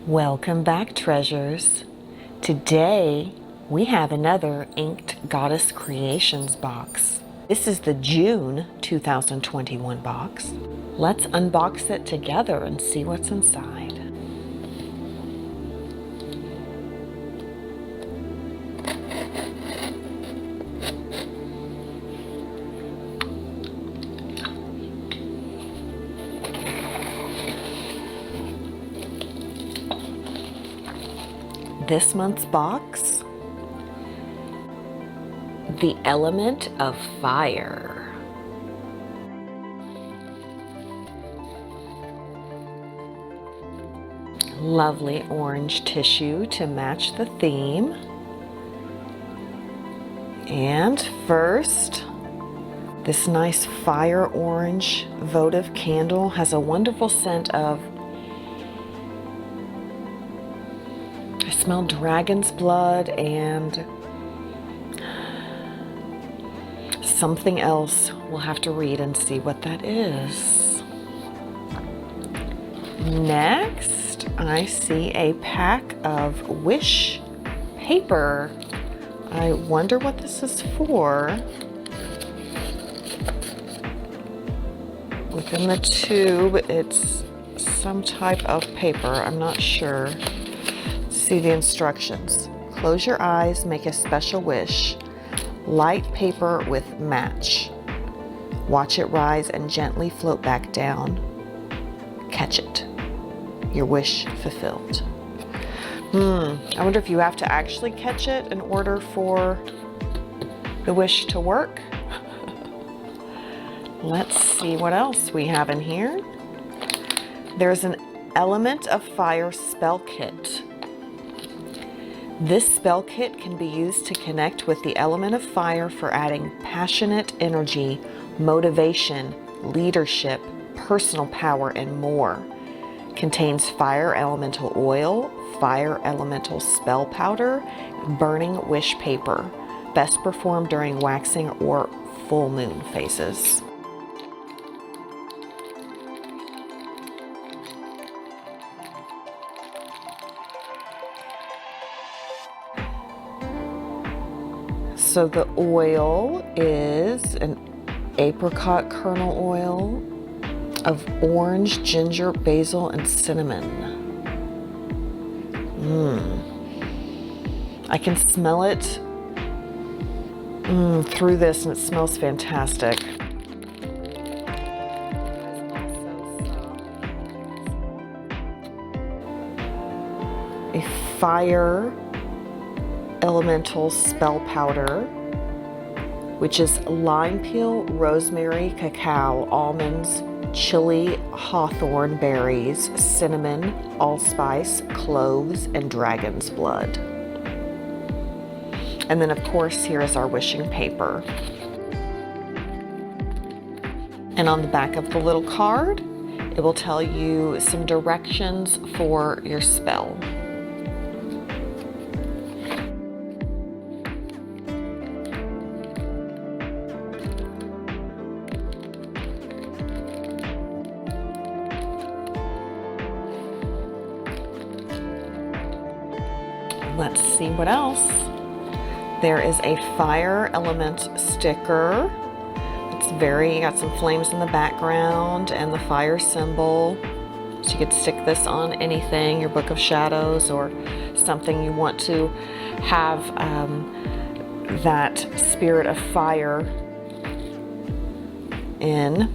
Welcome back, treasures. Today we have another Inked Goddess Creations box. This is the June 2021 box. Let's unbox it together and see what's inside. This month's box, the element of fire. Lovely orange tissue to match the theme. And first, this nice fire orange votive candle has a wonderful scent of, I smell dragon's blood and something else. We'll have to read and see what that is. Next, I see a pack of wish paper. I wonder what this is for. Within the tube, it's some type of paper. I'm not sure. See the instructions. Close your eyes, make a special wish. Light paper with match. Watch it rise and gently float back down. Catch it. Your wish fulfilled. I wonder if you have to actually catch it in order for the wish to work. Let's see what else we have in here. There's an Element of Fire spell kit. This spell kit can be used to connect with the element of fire for adding passionate energy, motivation, leadership, personal power, and more. Contains fire elemental oil, fire elemental spell powder, burning wish paper. Best performed during waxing or full moon phases. So the oil is an apricot kernel oil of orange, ginger, basil, and cinnamon. I can smell it through this, and it smells fantastic. A fire elemental spell powder, which is lime peel, rosemary, cacao, almonds, chili, hawthorn berries, cinnamon, allspice, cloves, and dragon's blood. And then of course here is our wishing paper. And on the back of the little card, it will tell you some directions for your spell. Let's see what else. There is a fire element sticker. It's got some flames in the background and the fire symbol. So you could stick this on anything, your book of shadows, or something you want to have that spirit of fire in.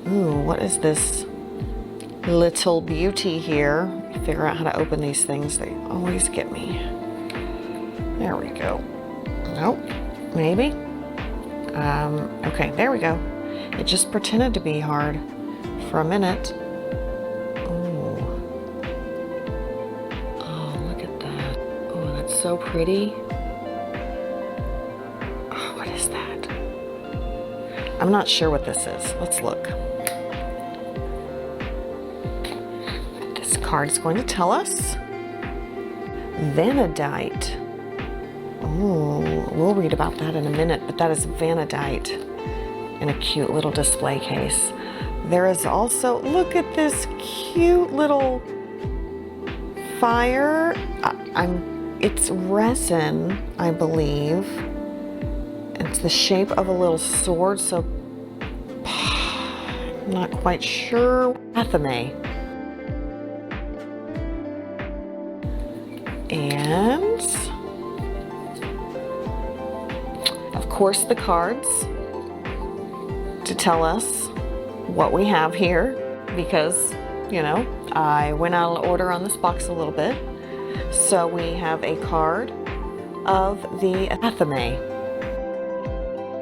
Ooh, what is this little beauty here? Figure out how to open these things. They always get me. There we go. Nope, maybe. Okay, there we go. It just pretended to be hard for a minute. Oh, look at that. Oh, that's so pretty. Oh, what is that? I'm not sure what this is. Let's look. Card's going to tell us. Vanadite. Oh, we'll read about that in a minute, but that is vanadite in a cute little display case. There is also, look at this cute little fire, it's resin, I believe. It's the shape of a little sword, so I'm not quite sure. Athame. And of course the cards to tell us what we have here, because, you know, I went out of order on this box a little bit. So we have a card of the athame,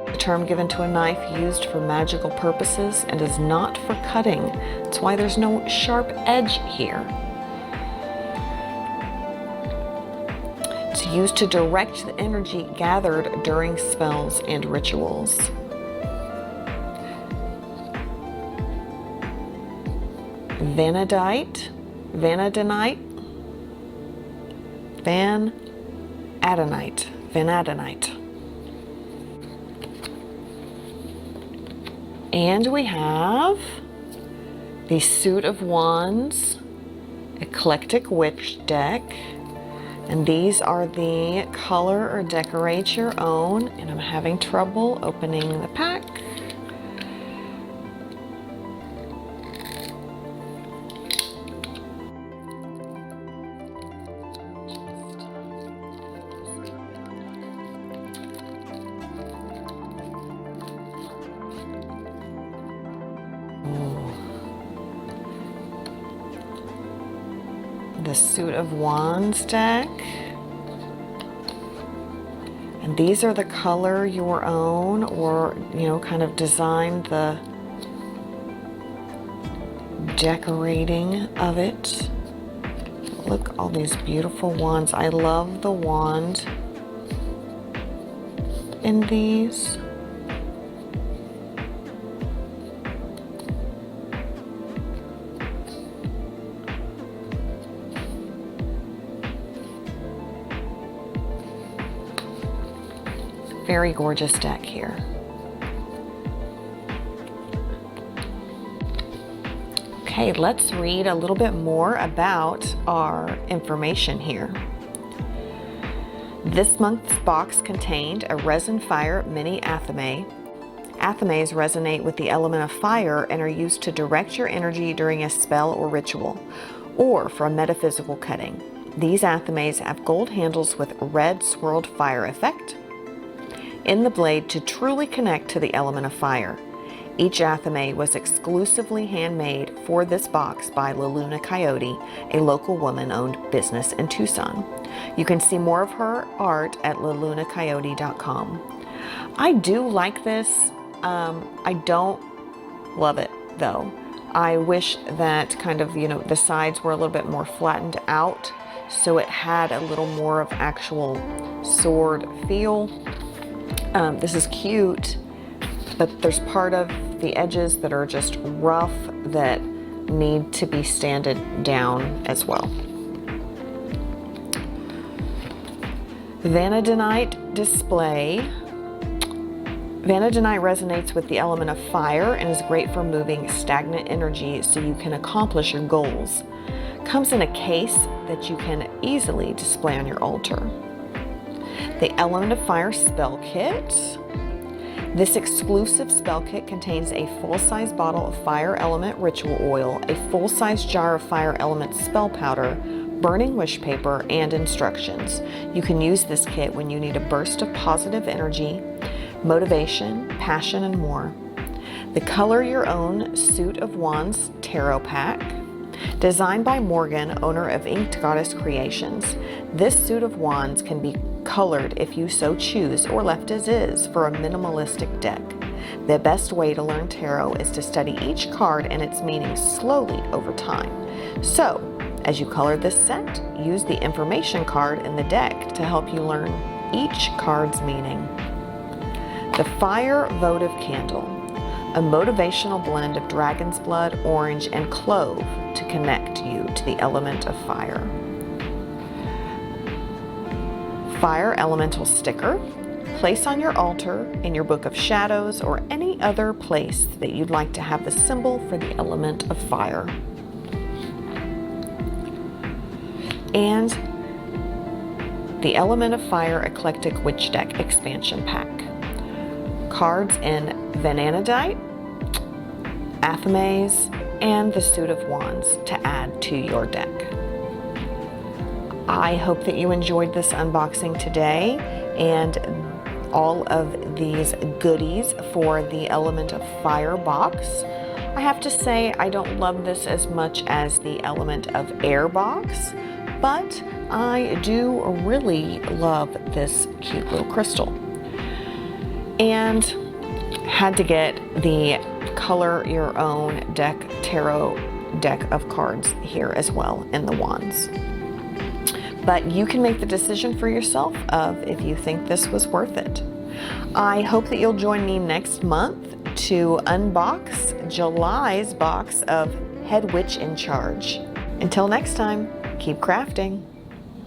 a term given to a knife used for magical purposes and is not for cutting. That's why there's no sharp edge here. It's used to direct the energy gathered during spells and rituals. Vanadite, vanadinite, vanadinite. And we have the Suit of Wands Eclectic Witch deck. And these are the color or decorate your own. And I'm having trouble opening the pack. The Suit of Wands deck, and these are the color your own, or, you know, kind of design the decorating of it. Look, all these beautiful wands. I love the wand in these. Very gorgeous deck here. Okay, let's read a little bit more about our information here. This month's box contained a resin fire mini athame. Athames resonate with the element of fire and are used to direct your energy during a spell or ritual, or for a metaphysical cutting. These athames have gold handles with red swirled fire effect in the blade to truly connect to the element of fire. Each athame was exclusively handmade for this box by La Luna Coyote, a local woman-owned business in Tucson. You can see more of her art at lalunacoyote.com. I do like this. I don't love it though. I wish that kind of, you know, the sides were a little bit more flattened out so it had a little more of actual sword feel. This is cute, but there's part of the edges that are just rough that need to be sanded down as well. Vanadinite display. Vanadinite resonates with the element of fire and is great for moving stagnant energy so you can accomplish your goals. Comes in a case that you can easily display on your altar. The Element of Fire Spell Kit. This exclusive spell kit contains a full-size bottle of fire element ritual oil, a full-size jar of fire element spell powder, burning wish paper, and instructions. You can use this kit when you need a burst of positive energy, motivation, passion, and more. The Color Your Own Suit of Wands Tarot Pack. Designed by Morgan, owner of Inked Goddess Creations, this suit of wands can be colored if you so choose or left as is for a minimalistic deck. The best way to learn tarot is to study each card and its meaning slowly over time. So, as you color this set, use the information card in the deck to help you learn each card's meaning. The Fire Votive Candle, a motivational blend of dragon's blood, orange, and clove to connect you to the element of fire. Fire Elemental Sticker. Place on your altar, in your book of shadows, or any other place that you'd like to have the symbol for the element of fire. and the Element of Fire Eclectic Witch Deck Expansion Pack. Cards in Vanadite, Athames, and the Suit of Wands to add to your deck. I hope that you enjoyed this unboxing today and all of these goodies for the Element of Fire box. I have to say I don't love this as much as the Element of Air box, but I do really love this cute little crystal. And had to get the Color Your Own Deck Tarot deck of cards here as well in the wands. But you can make the decision for yourself of if you think this was worth it. I hope that you'll join me next month to unbox July's box of Head Witch in Charge. Until next time, keep crafting.